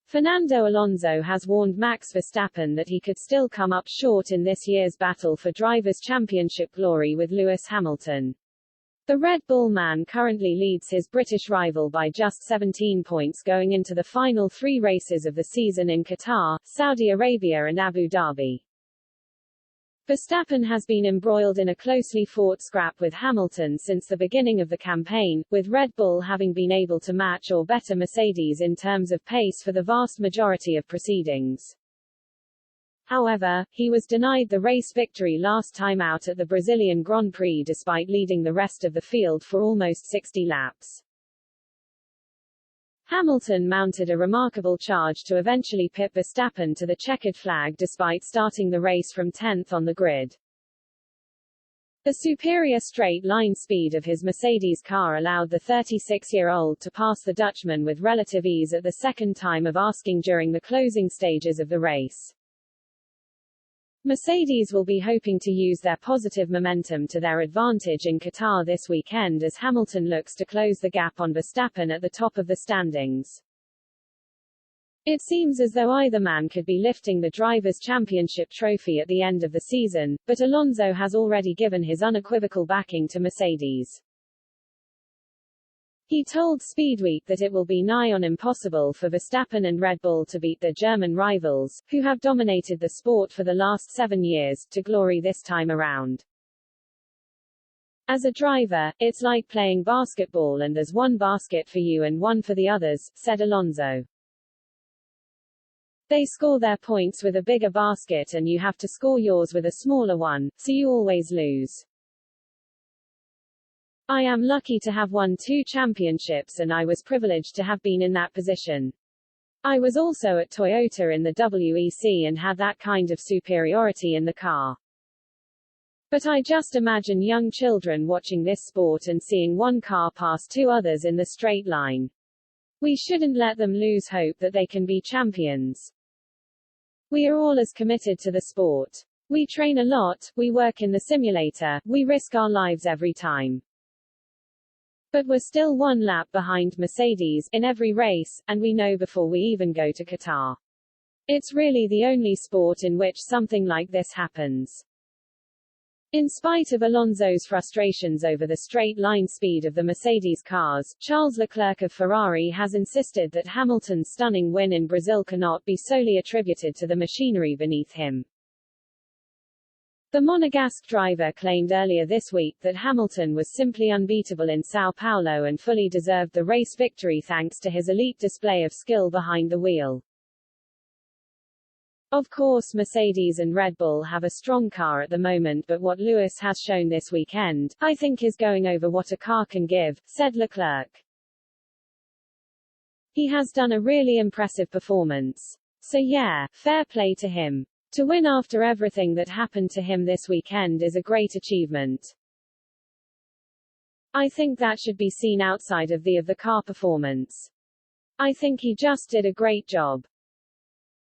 Fernando Alonso has warned Max Verstappen that he could still come up short in this year's battle for Drivers' Championship glory with Lewis Hamilton. The Red Bull man currently leads his British rival by just 17 points going into the final 3 races of the season in Qatar, Saudi Arabia and Abu Dhabi. Verstappen has been embroiled in a closely fought scrap with Hamilton since the beginning of the campaign, with Red Bull having been able to match or better Mercedes in terms of pace for the vast majority of proceedings. However, he was denied the race victory last time out at the Brazilian Grand Prix despite leading the rest of the field for almost 60 laps. Hamilton mounted a remarkable charge to eventually pit Verstappen to the checkered flag despite starting the race from 10th on the grid. The superior straight-line speed of his Mercedes car allowed the 36-year-old to pass the Dutchman with relative ease at the second time of asking during the closing stages of the race. Mercedes will be hoping to use their positive momentum to their advantage in Qatar this weekend as Hamilton looks to close the gap on Verstappen at the top of the standings. It seems as though either man could be lifting the Drivers' Championship trophy at the end of the season, but Alonso has already given his unequivocal backing to Mercedes. He told Speedweek that it will be nigh on impossible for Verstappen and Red Bull to beat their German rivals, who have dominated the sport for the last 7 years, to glory this time around. As a driver, it's like playing basketball and there's one basket for you and one for the others, said Alonso. They score their points with a bigger basket and you have to score yours with a smaller one, so you always lose. I am lucky to have won 2 championships and I was privileged to have been in that position. I was also at Toyota in the WEC and had that kind of superiority in the car. But I just imagine young children watching this sport and seeing one car pass 2 others in the straight line. We shouldn't let them lose hope that they can be champions. We are all as committed to the sport. We train a lot, we work in the simulator, we risk our lives every time. But we're still 1 lap behind Mercedes in every race, and we know before we even go to Qatar. It's really the only sport in which something like this happens. In spite of Alonso's frustrations over the straight-line speed of the Mercedes cars, Charles Leclerc of Ferrari has insisted that Hamilton's stunning win in Brazil cannot be solely attributed to the machinery beneath him. The Monegasque driver claimed earlier this week that Hamilton was simply unbeatable in São Paulo and fully deserved the race victory thanks to his elite display of skill behind the wheel. Of course, Mercedes and Red Bull have a strong car at the moment, but what Lewis has shown this weekend, I think, is going over what a car can give, said Leclerc. He has done a really impressive performance. So yeah, fair play to him. To win after everything that happened to him this weekend is a great achievement. I think that should be seen outside of the car performance. I think he just did a great job.